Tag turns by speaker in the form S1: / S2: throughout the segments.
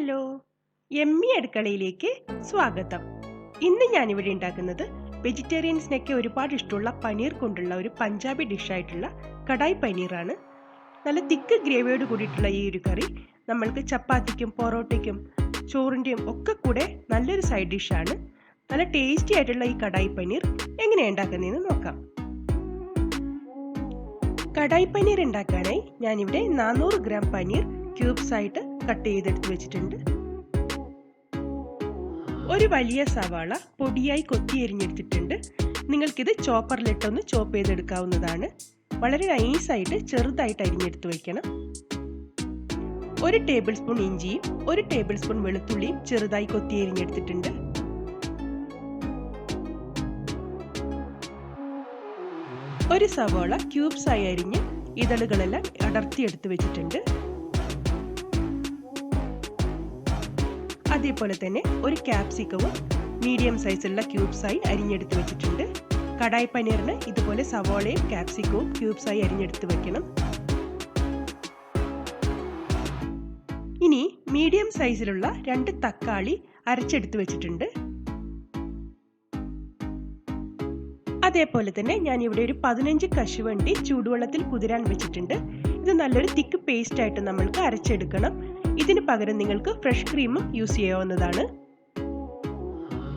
S1: Hello, എമ്മി അടുക്കളയിലേക്ക് സ്വാഗതം. ഇന്ന് ഞാനിവിടെ ഉണ്ടാക്കുന്നത് വെജിറ്റേറിയൻസിനൊക്കെ ഒരുപാട് ഇഷ്ടമുള്ള പനീർ കൊണ്ടുള്ള ഒരു പഞ്ചാബി ഡിഷായിട്ടുള്ള കടായി പനീറാണ്. നല്ല തിക്ക് ഗ്രേവിയോട് കൂടിയിട്ടുള്ള ഈ ഒരു കറി നമ്മൾക്ക് ചപ്പാത്തിക്കും പൊറോട്ടയ്ക്കും ചോറിൻ്റെയും ഒക്കെ കൂടെ നല്ലൊരു സൈഡ് ഡിഷാണ്. നല്ല ടേസ്റ്റി ആയിട്ടുള്ള ഈ കടായി പനീർ എങ്ങനെയാണ് ഉണ്ടാക്കുന്നതെന്ന് നോക്കാം. കടായി പനീർ ഉണ്ടാക്കാനായി ഞാനിവിടെ 400 ഗ്രാം പനീർ ക്യൂബ്സ് ആയിട്ട് കട്ട് ചെയ്തെടുത്ത് വെച്ചിട്ടുണ്ട്. ഒരു വലിയ സവാള പൊടിയായി കൊത്തി എരിഞ്ഞെടുത്തിട്ടുണ്ട്. നിങ്ങൾക്കിത് ചോപ്പറിലിട്ടൊന്ന് ചോപ്പ് ചെയ്തെടുക്കാവുന്നതാണ്. വളരെ നൈസായിട്ട് ചെറുതായിട്ട് അരിഞ്ഞെടുത്ത് വയ്ക്കണം. 1 ടേബിൾ സ്പൂൺ ഇഞ്ചിയും 1 ടേബിൾ സ്പൂൺ വെളുത്തുള്ളിയും ചെറുതായി കൊത്തി എരിഞ്ഞെടുത്തിട്ടുണ്ട്. ഒരു സവാള ക്യൂബ്സ് ആയി അരിഞ്ഞ് ഇതളുകളെല്ലാം അടർത്തിയെടുത്ത് വെച്ചിട്ടുണ്ട്. അതേപോലെ തന്നെ ഒരു ക്യാപ്സിക്കവും മീഡിയം സൈസുള്ള ക്യൂബ്സായി അരിഞ്ഞെടുത്ത് വെച്ചിട്ടുണ്ട്. കടായി പനീറിന് ഇതുപോലെ സവാളയും ക്യാപ്സിക്കവും ക്യൂബ്സായി അരിഞ്ഞെടുത്ത് വെക്കണം. ഇനി മീഡിയം സൈസിലുള്ള 2 തക്കാളി അരച്ചെടുത്ത് വെച്ചിട്ടുണ്ട്. അതേപോലെ തന്നെ ഞാൻ ഇവിടെ ഒരു 15 കശുവണ്ടി ചൂടുവെള്ളത്തിൽ കുതിരാൻ വെച്ചിട്ടുണ്ട്. ഇത് നല്ലൊരു തിക്ക് പേസ്റ്റ് ആയിട്ട് നമ്മൾക്ക് അരച്ചെടുക്കണം. ഇതിന് പകരം നിങ്ങൾക്ക് ഫ്രഷ് ക്രീമും യൂസ് ചെയ്യാവുന്നതാണ്.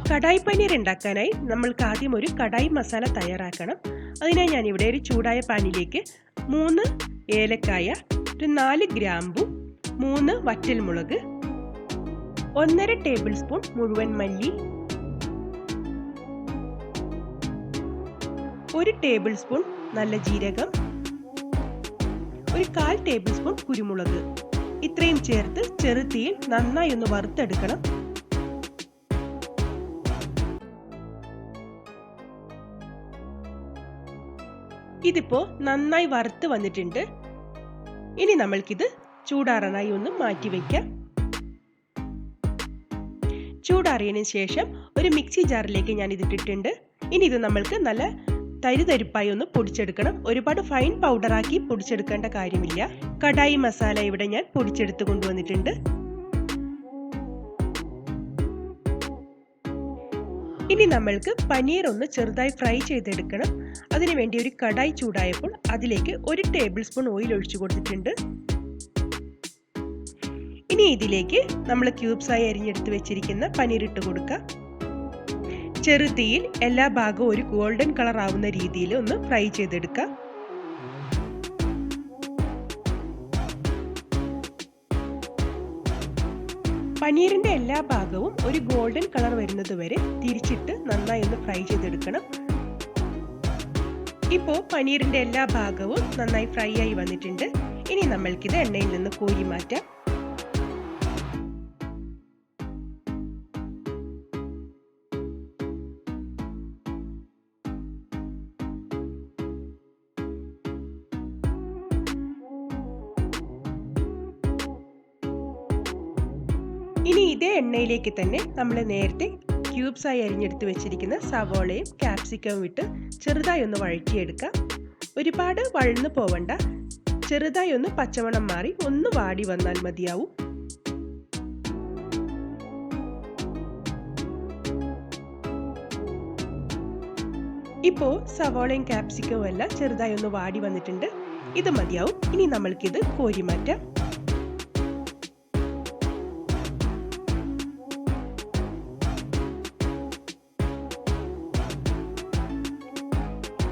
S1: കടായി പനീർ ഉണ്ടാക്കാനായി നമ്മൾക്ക് ആദ്യം ഒരു കടായി മസാല തയ്യാറാക്കണം. അതിനായി ഞാൻ ഇവിടെ ഒരു ചൂടായ പാനിലേക്ക് 3 ഏലക്കായ, 4 ഗ്രാമ്പു, 3 വറ്റൽമുളക്, 1.5 ടേബിൾ സ്പൂൺ മുഴുവൻ മല്ലി, 1 ടേബിൾ സ്പൂൺ നല്ല ജീരകം, 1/4 ടേബിൾ സ്പൂൺ കുരുമുളക്, ഇത്രയും ചേർത്ത് ചെറുതീയിൽ നന്നായി ഒന്ന് വറുത്തെടുക്കണം. ഇതിപ്പോ നന്നായി വറുത്ത് വന്നിട്ടുണ്ട്. ഇനി നമ്മൾക്കിത് ചൂടാറാനായി ഒന്ന് മാറ്റി വെക്കാം. ചൂടാറിയതിനു ശേഷം ഒരു മിക്സി ജാറിലേക്ക് ഞാൻ ഇതിട്ടിട്ടുണ്ട്. ഇനി ഇത് നമ്മൾക്ക് നല്ല തരിതരിപ്പായി ഒന്ന് പൊടിച്ചെടുക്കണം. ഒരുപാട് ഫൈൻ പൗഡറാക്കി പൊടിച്ചെടുക്കേണ്ട കാര്യമില്ല. കടായി മസാല ഇവിടെ ഞാൻ പൊടിച്ചെടുത്ത് കൊണ്ടുവന്നിട്ടുണ്ട്. ഇനി നമ്മൾക്ക് പനീർ ഒന്ന് ചെറുതായി ഫ്രൈ ചെയ്തെടുക്കണം. അതിനുവേണ്ടി ഒരു കടായി ചൂടായപ്പോൾ അതിലേക്ക് 1 ടേബിൾ സ്പൂൺ ഓയിൽ ഒഴിച്ചു കൊടുത്തിട്ടുണ്ട്. ഇനി ഇതിലേക്ക് നമ്മൾ ക്യൂബ്സായി അരിഞ്ഞെടുത്ത് വെച്ചിരിക്കുന്ന പനീർ ഇട്ട് കൊടുക്കാം. ചെറുതീയിൽ എല്ലാ ഭാഗവും ഒരു ഗോൾഡൻ കളർ ആവുന്ന രീതിയിൽ ഒന്ന് ഫ്രൈ ചെയ്തെടുക്കാം. പനീറിന്റെ എല്ലാ ഭാഗവും ഒരു ഗോൾഡൻ കളർ വരുന്നത് വരെ തിരിച്ചിട്ട് നന്നായി ഒന്ന് ഫ്രൈ ചെയ്തെടുക്കണം. ഇപ്പോൾ പനീറിന്റെ എല്ലാ ഭാഗവും നന്നായി ഫ്രൈ ആയി വന്നിട്ടുണ്ട്. ഇനി നമ്മൾക്കിത് എണ്ണയിൽ നിന്ന് കോരി മാറ്റാം. ഇനി ഇതേ എണ്ണയിലേക്ക് തന്നെ നമ്മൾ നേരത്തെ ക്യൂബ്സായി അരിഞ്ഞെടുത്ത് വെച്ചിരിക്കുന്ന സവോളയും ക്യാപ്സിക്കവും ഇട്ട് ചെറുതായി ഒന്ന് വഴറ്റിയെടുക്കാം. ഒരുപാട് വഴന്നു പോവണ്ട, ചെറുതായി ഒന്ന് പച്ചമണം മാറി ഒന്ന് വാടി വന്നാൽ മതിയാവും. ഇപ്പോൾ സവോളയും ക്യാപ്സിക്കവും എല്ലാം ചെറുതായി ഒന്ന് വാടി വന്നിട്ടുണ്ട്. ഇത് മതിയാവും. ഇനി നമ്മൾക്കിത് കോരി മാറ്റാം.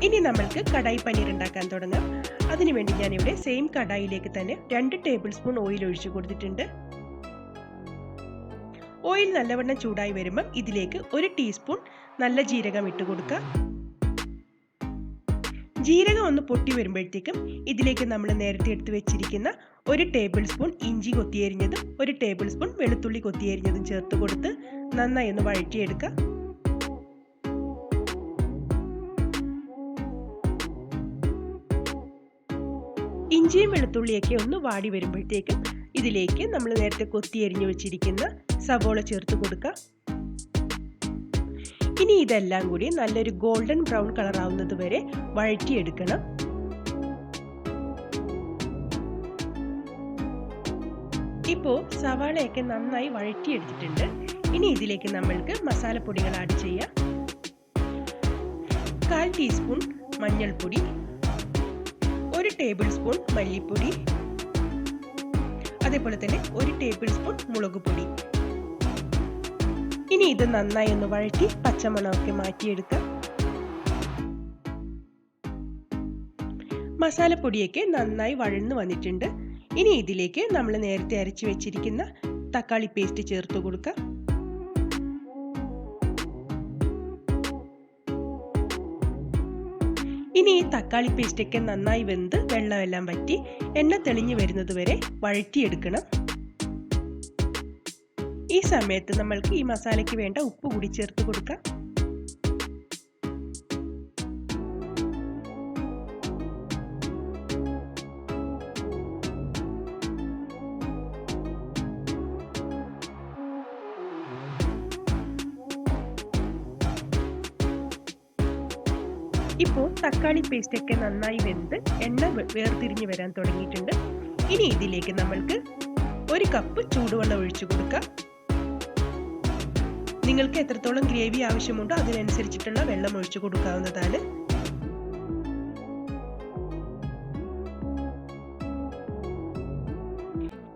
S1: ഇനി നമ്മൾക്ക് കടായി പനീർ ഉണ്ടാക്കാൻ തുടങ്ങാം. അതിനുവേണ്ടി ഞാനിവിടെ സെയിം കടായിലേക്ക് തന്നെ 2 ടേബിൾ സ്പൂൺ ഓയിൽ ഒഴിച്ചു കൊടുത്തിട്ടുണ്ട്. ഓയിൽ നല്ലവണ്ണം ചൂടായി വരുമ്പോൾ ഇതിലേക്ക് 1 ടീസ്പൂൺ നല്ല ജീരകം ഇട്ട് കൊടുക്കാം. ജീരകം ഒന്ന് പൊട്ടി വരുമ്പോഴത്തേക്കും ഇതിലേക്ക് നമ്മൾ നേരത്തെ എടുത്ത് വെച്ചിരിക്കുന്ന 1 ടേബിൾ സ്പൂൺ ഇഞ്ചി കൊത്തിയരിഞ്ഞതും 1 ടേബിൾ സ്പൂൺ വെളുത്തുള്ളി കൊത്തിയരിഞ്ഞതും ചേർത്ത് കൊടുത്ത് നന്നായി ഒന്ന് വഴറ്റിയെടുക്കാം. ഇഞ്ചിയും വെളുത്തുള്ളിയൊക്കെ ഒന്ന് വാടി വരുമ്പോഴത്തേക്കും ഇതിലേക്ക് നമ്മൾ നേരത്തെ കൊത്തി അരിഞ്ഞു വെച്ചിരിക്കുന്ന സവോള ചേർത്ത് കൊടുക്കാം. ഇനി ഇതെല്ലാം കൂടി നല്ലൊരു ഗോൾഡൻ ബ്രൗൺ കളർ ആവുന്നത് വരെ വഴറ്റിയെടുക്കണം. ഇപ്പോൾ സവാളയൊക്കെ നന്നായി വഴറ്റിയെടുത്തിട്ടുണ്ട്. ഇനി ഇതിലേക്ക് നമ്മൾക്ക് മസാലപ്പൊടികൾ ആഡ് ചെയ്യാം. 1/4 ടീസ്പൂൺ മഞ്ഞൾപ്പൊടി, 1 ടേബിൾ സ്പൂൺ മല്ലിപ്പൊടി, അതേപോലെ തന്നെ 1 ടേബിൾ സ്പൂൺ മുളക് പൊടി. ഇനി ഇത് നന്നായി ഒന്ന് വഴറ്റി പച്ചമണമൊക്കെ മാറ്റിയെടുക്കാം. മസാലപ്പൊടിയൊക്കെ നന്നായി വഴന്നു വന്നിട്ടുണ്ട്. ഇനി ഇതിലേക്ക് നമ്മൾ നേരത്തെ അരച്ചു വെച്ചിരിക്കുന്ന തക്കാളി പേസ്റ്റ് ചേർത്ത് കൊടുക്കാം. ഇനി ഈ തക്കാളി പേസ്റ്റ് ഒക്കെ നന്നായി വെന്ത് വെള്ളമെല്ലാം വറ്റി എണ്ണ തെളിഞ്ഞു വരുന്നത് വരെ വഴറ്റിയെടുക്കണം. ഈ സമയത്ത് നമ്മൾക്ക് ഈ മസാലയ്ക്ക് വേണ്ട ഉപ്പ് കൂടി ചേർത്ത് കൊടുക്കാം. ഇപ്പോൾ തക്കാളി പേസ്റ്റ് ഒക്കെ നന്നായി വെന്ത് എണ്ണ വേർതിരിഞ്ഞ് വരാൻ തുടങ്ങിയിട്ടുണ്ട്. ഇനി ഇതിലേക്ക് നമ്മൾക്ക് 1 കപ്പ് ചൂടുവെള്ളം ഒഴിച്ചു കൊടുക്കാം. നിങ്ങൾക്ക് എത്രത്തോളം ഗ്രേവി ആവശ്യമുണ്ടോ അതിനനുസരിച്ചിട്ടുള്ള വെള്ളം ഒഴിച്ചു കൊടുക്കാവുന്നതാണ്.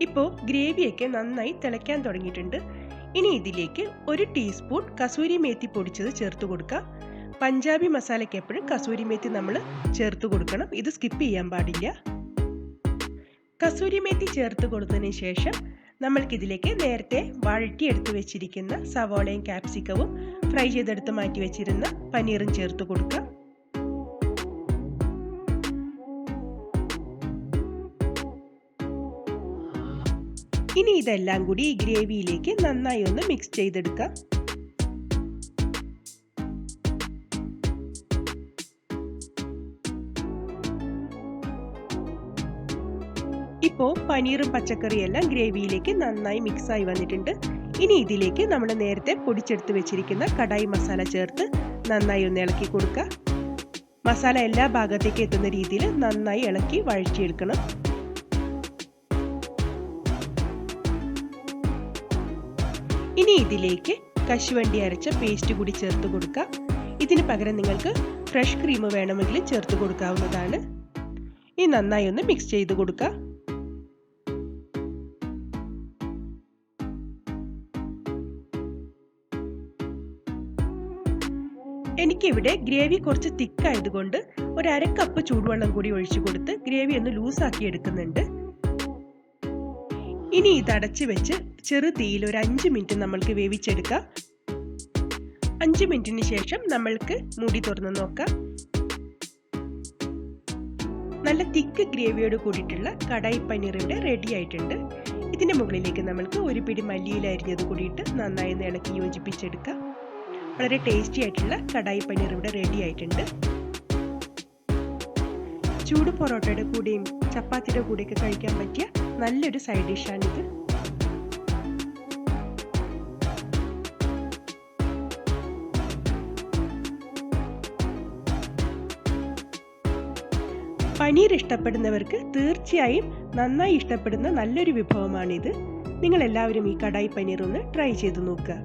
S1: ഇപ്പോൾ ഗ്രേവിയൊക്കെ നന്നായി തിളയ്ക്കാൻ തുടങ്ങിയിട്ടുണ്ട്. ഇനി ഇതിലേക്ക് 1 ടീസ്പൂൺ കസൂരി മേത്തി പൊടിച്ചത് ചേർത്ത് കൊടുക്കാം. പഞ്ചാബി മസാലയ്ക്ക് എപ്പോഴും കസൂരി മേത്തി നമ്മൾ ചേർത്ത് കൊടുക്കണം. ഇത് സ്കിപ്പ് ചെയ്യാൻ പാടില്ല. കസൂരി മേത്തി ചേർത്ത് കൊടുത്തതിന് ശേഷം നമ്മൾക്കിതിലേക്ക് നേരത്തെ വഴറ്റിയെടുത്ത് വെച്ചിരിക്കുന്ന സവാളയും ക്യാപ്സിക്കവും ഫ്രൈ ചെയ്തെടുത്ത് മാറ്റി വെച്ചിരുന്ന പനീറും ചേർത്ത് കൊടുക്കാം. ഇനി ഇതെല്ലാം കൂടി ഈ ഗ്രേവിയിലേക്ക് നന്നായി ഒന്ന് മിക്സ് ചെയ്തെടുക്കാം. ഇപ്പോൾ പനീറും പച്ചക്കറിയും എല്ലാം ഗ്രേവിയിലേക്ക് നന്നായി മിക്സായി വന്നിട്ടുണ്ട്. ഇനി ഇതിലേക്ക് നമ്മൾ നേരത്തെ പൊടിച്ചെടുത്ത് വെച്ചിരിക്കുന്ന കടായി മസാല ചേർത്ത് നന്നായി ഒന്ന് ഇളക്കി കൊടുക്കുക. മസാല എല്ലാ ഭാഗത്തേക്ക് എത്തുന്ന രീതിയിൽ നന്നായി ഇളക്കി വഴറ്റിയെടുക്കണം. ഇനി ഇതിലേക്ക് കശുവണ്ടി അരച്ച പേസ്റ്റ് കൂടി ചേർത്ത് കൊടുക്കാം. ഇതിന് പകരം നിങ്ങൾക്ക് ഫ്രഷ് ക്രീം വേണമെങ്കിൽ ചേർത്ത് കൊടുക്കാവുന്നതാണ്. ഇനി നന്നായി ഒന്ന് മിക്സ് ചെയ്ത് കൊടുക്കുക. എനിക്കിവിടെ ഗ്രേവി കുറച്ച് തിക്കായതുകൊണ്ട് 1/2 കപ്പ് ചൂടുവെള്ളം കൂടി ഒഴിച്ചു കൊടുത്ത് ഗ്രേവി ഒന്ന് ലൂസാക്കി എടുക്കുന്നുണ്ട്. ഇനി ഇത് അടച്ചു വെച്ച് ചെറു തീയിൽ ഒരു 5 മിനിറ്റ് നമ്മൾക്ക് വേവിച്ചെടുക്കാം. 5 മിനിറ്റിന് ശേഷം നമ്മൾക്ക് മൂടി തുറന്ന് നോക്കാം. നല്ല തിക്ക് ഗ്രേവിയോട് കൂടിയിട്ടുള്ള കടായി പനീർ ഇവിടെ റെഡി ആയിട്ടുണ്ട്. ഇതിന്റെ മുകളിലേക്ക് നമ്മൾക്ക് 1 പിടി മല്ലിയില അരിഞ്ഞത് കൂടിയിട്ട് നന്നായി ഒന്ന് ഇളക്കി യോജിപ്പിച്ചെടുക്കാം. വളരെ ടേസ്റ്റി ആയിട്ടുള്ള കടായി പനീർ ഇവിടെ റെഡി ആയിട്ടുണ്ട്. ചൂട് പൊറോട്ടയുടെ കൂടെയും ചപ്പാത്തിയുടെ കൂടെയൊക്കെ കഴിക്കാൻ പറ്റിയ നല്ലൊരു സൈഡ് ഡിഷാണിത്. പനീർ ഇഷ്ടപ്പെടുന്നവർക്ക് തീർച്ചയായും നന്നായി ഇഷ്ടപ്പെടുന്ന നല്ലൊരു വിഭവമാണിത്. നിങ്ങൾ എല്ലാവരും ഈ കടായി പനീർ ഒന്ന് ട്രൈ ചെയ്ത് നോക്കുക.